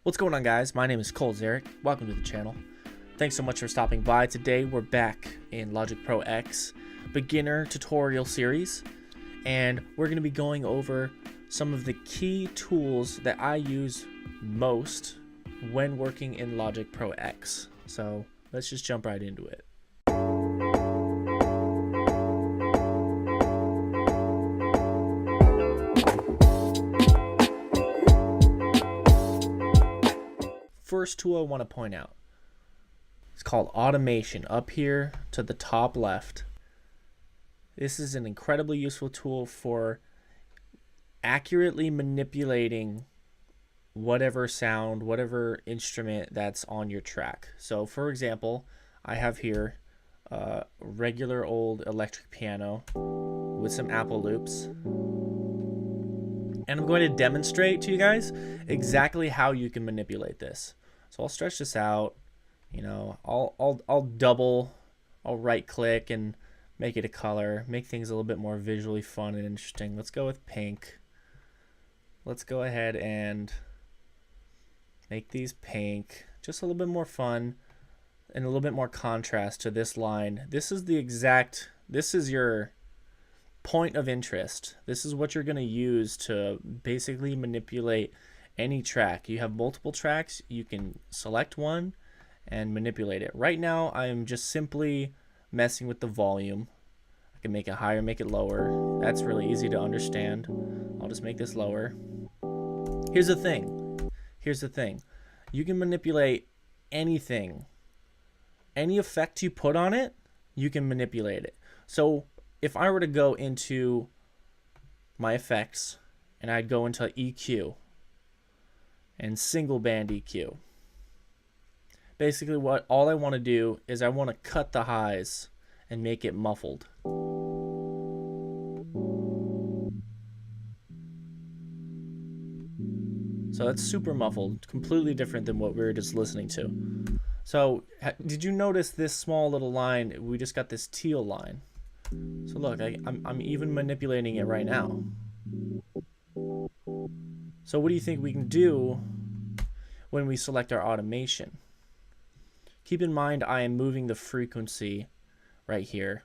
What's going on, guys? My name is Cole Zarek. Welcome to the channel. Thanks so much for stopping by. Today we're back in Logic Pro X beginner tutorial series, and we're going to be going over some of the key tools that I use most when working in Logic Pro X. So let's just jump right into it. First tool I want to point out, it's called automation, up here to the top left. This is an incredibly useful tool for accurately manipulating whatever sound, whatever instrument that's on your track. So for example, I have here a regular old electric piano with some Apple loops, and I'm going to demonstrate to you guys exactly how you can manipulate this. So I'll stretch this out, you know, I'll right click and make it a color, make things a little bit more visually fun and interesting. Let's go with pink. Let's go ahead and make these pink, just a little bit more fun and a little bit more contrast to this line. This is your point of interest. This is what you're going to use to basically manipulate any track. You have multiple tracks, you can select one and manipulate it. Right now I am just simply messing with the volume. I can make it higher, make it lower. That's really easy to understand. I'll just make this lower. Here's the thing. You can manipulate anything. Any effect you put on it, you can manipulate it. So if I were to go into my effects and I'd go into EQ and single band EQ. Basically all I want to do is I want to cut the highs and make it muffled. So that's super muffled, completely different than what we were just listening to. So did you notice this small little line? We just got this teal line. So look, I'm even manipulating it right now. So what do you think we can do when we select our automation? Keep in mind I am moving the frequency right here.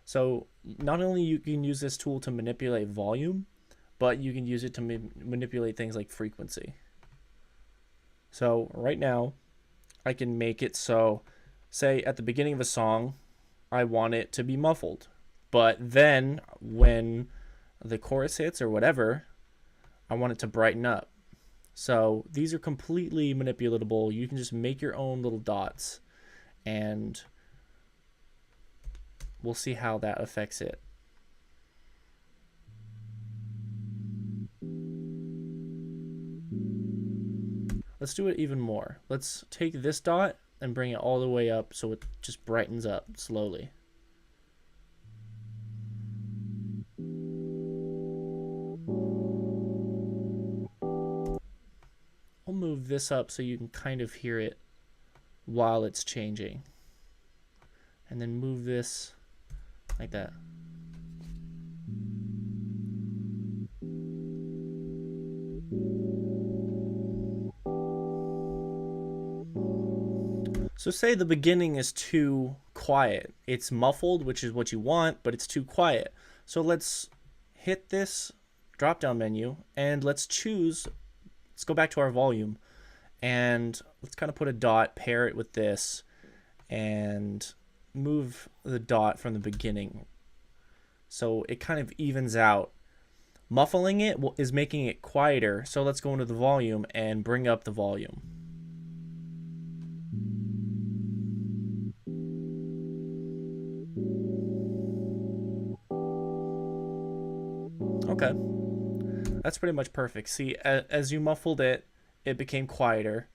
So not only you can use this tool to manipulate volume, but you can use it to manipulate things like frequency. So right now I can make it so, say at the beginning of a song, I want it to be muffled. But then when the chorus hits or whatever, I want it to brighten up. So these are completely manipulatable. You can just make your own little dots and we'll see how that affects it. Let's do it even more. Let's take this dot and bring it all the way up so it just brightens up slowly. I'll move this up so you can kind of hear it while it's changing. And then move this like that. So say the beginning is too quiet. It's muffled, which is what you want, but it's too quiet. So let's hit this drop down menu and let's go back to our volume and let's kind of put a dot, pair it with this, and move the dot from the beginning. So it kind of evens out. Muffling it is making it quieter. So let's go into the volume and bring up the volume. Okay. That's pretty much perfect. See, as you muffled it, it became quieter.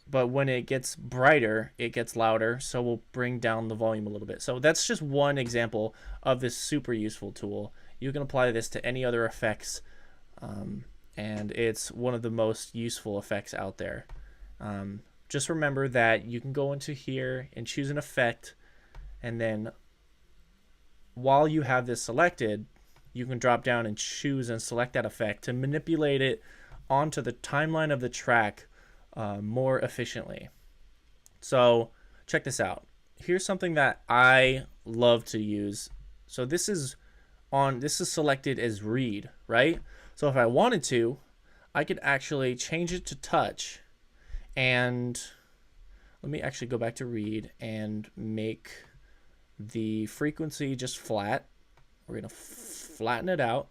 But when it gets brighter, it gets louder. So we'll bring down the volume a little bit. So that's just one example of this super useful tool. You can apply this to any other effects. And it's one of the most useful effects out there. Just remember that you can go into here and choose an effect. And then while you have this selected, you can drop down and choose and select that effect to manipulate it onto the timeline of the track more efficiently. So check this out. Here's something that I love to use. So this is selected as read, right? So if I wanted to, I could actually change it to touch, and let me actually go back to read and make the frequency just flat. We're going to flatten it out.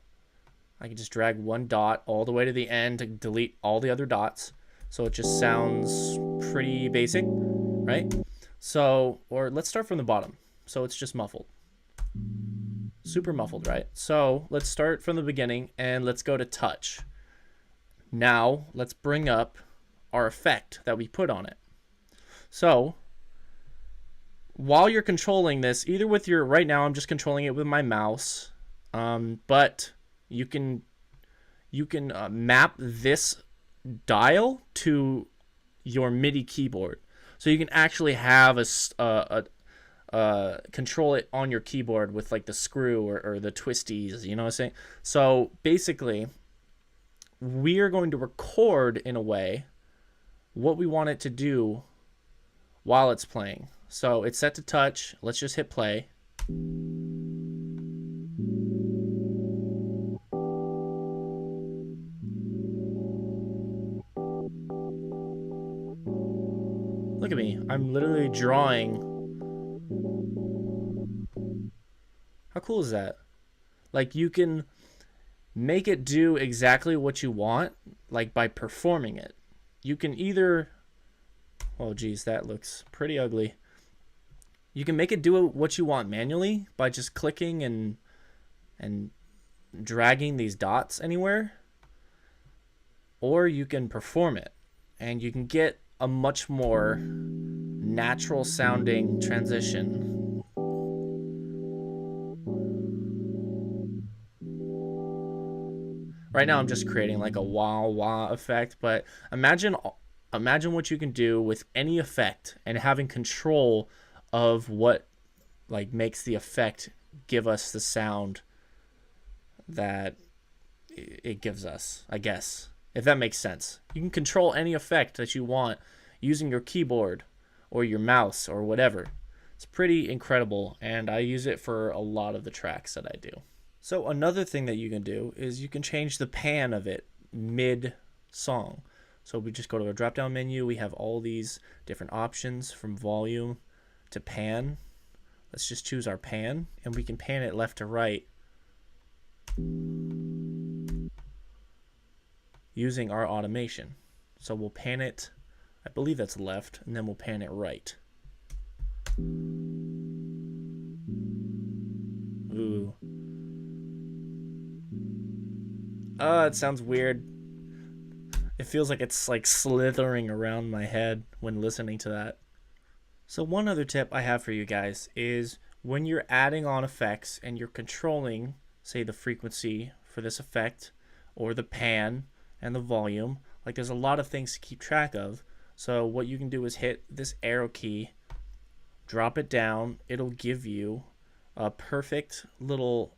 I can just drag one dot all the way to the end to delete all the other dots. So it just sounds pretty basic, right? So, or let's start from the bottom. So it's just muffled. Super muffled, right? So let's start from the beginning and let's go to touch. Now let's bring up our effect that we put on it. So while you're controlling this, either with your, right now I'm just controlling it with my mouse, but you can map this dial to your MIDI keyboard, so you can actually have control it on your keyboard with like the screw or the twisties, you know what I'm saying? So basically, we are going to record in a way what we want it to do while it's playing. So it's set to touch. Let's just hit play. Look at me. I'm literally drawing. How cool is that? Like, you can make it do exactly what you want, like by performing it. You can either, oh geez, that looks pretty ugly. You can make it do what you want manually by just clicking and dragging these dots anywhere, or you can perform it and you can get a much more natural sounding transition. Right now I'm just creating like a wah wah effect, but imagine what you can do with any effect and having control of what like makes the effect give us the sound that it gives us, I guess, if that makes sense. You can control any effect that you want using your keyboard or your mouse or whatever. It's pretty incredible, and I use it for a lot of the tracks that I do. So another thing that you can do is you can change the pan of it mid-song. So we just go to a drop-down menu. We have all these different options from volume to pan. Let's just choose our pan, and we can pan it left to right using our automation. So we'll pan it, I believe that's left, and then we'll pan it right. Ooh. It sounds weird. It feels like it's like slithering around my head when listening to that. So one other tip I have for you guys is when you're adding on effects and you're controlling, say, the frequency for this effect or the pan and the volume, like there's a lot of things to keep track of. So what you can do is hit this arrow key, drop it down. It'll give you a perfect little,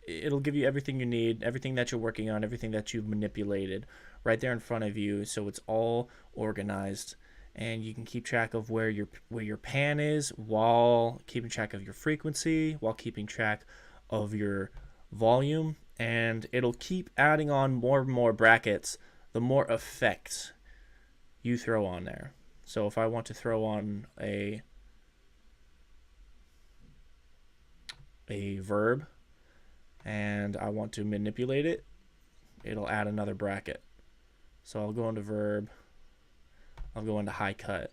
it'll give you everything you need, everything that you're working on, everything that you've manipulated right there in front of you. So it's all organized, and you can keep track of where your pan is while keeping track of your frequency, while keeping track of your volume, and it'll keep adding on more and more brackets the more effects you throw on there. So if I want to throw on a verb and I want to manipulate it, it'll add another bracket. So I'll go into verb, I'll go into high cut.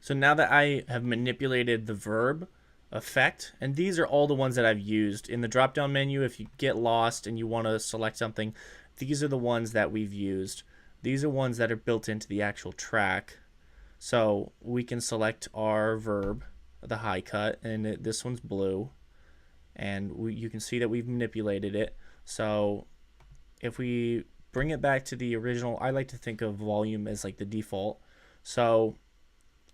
So now that I have manipulated the verb effect, and these are all the ones that I've used in the drop down menu. If you get lost and you want to select something, these are the ones that we've used. These are ones that are built into the actual track. So we can select our verb, the high cut, and this one's blue, and you can see that we've manipulated it. So if we bring it back to the original, I like to think of volume as like the default. So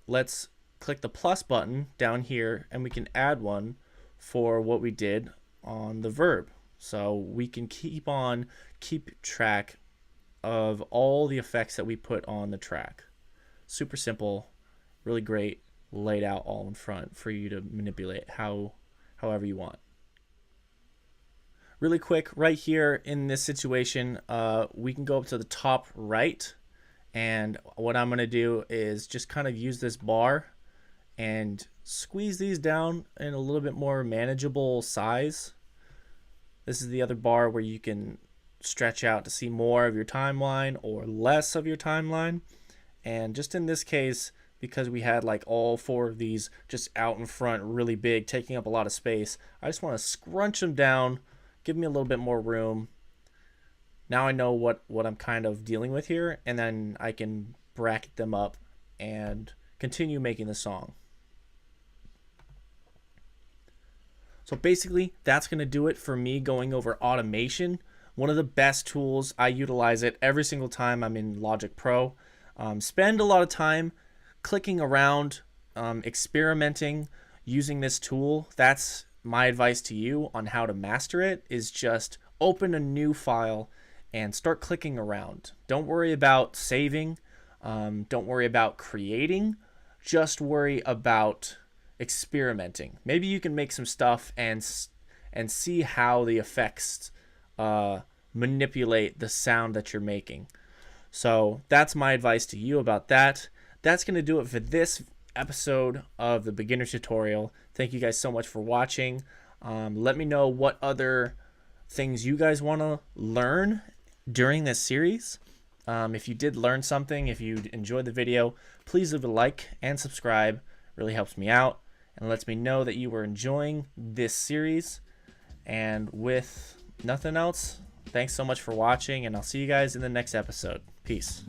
let's click the plus button down here, and we can add one for what we did on the verb. So we can keep track of all the effects that we put on the track. Super simple, really great, laid out all in front for you to manipulate however you want. Really quick, right here in this situation, we can go up to the top right, and what I'm going to do is just kind of use this bar and squeeze these down in a little bit more manageable size. This is the other bar where you can stretch out to see more of your timeline or less of your timeline. And just in this case, because we had like all 4 of these just out in front really big, taking up a lot of space, I just want to scrunch them down, give me a little bit more room. Now I know what I'm kind of dealing with here, and then I can bracket them up and continue making the song. So basically, that's going to do it for me going over automation. One of the best tools. I utilize it every single time I'm in Logic Pro. Spend a lot of time clicking around, experimenting, using this tool. That's my advice to you on how to master it, is just open a new file and start clicking around. Don't worry about saving. Don't worry about creating. Just worry about experimenting. Maybe you can make some stuff and see how the effects manipulate the sound that you're making. So that's my advice to you about that. That's going to do it for this episode of the beginner tutorial. Thank you guys so much for watching. Let me know what other things you guys want to learn during this series. If you did learn something, if you enjoyed the video, please leave a like and subscribe. It really helps me out and lets me know that you were enjoying this series. And with nothing else, thanks so much for watching, and I'll see you guys in the next episode. Peace.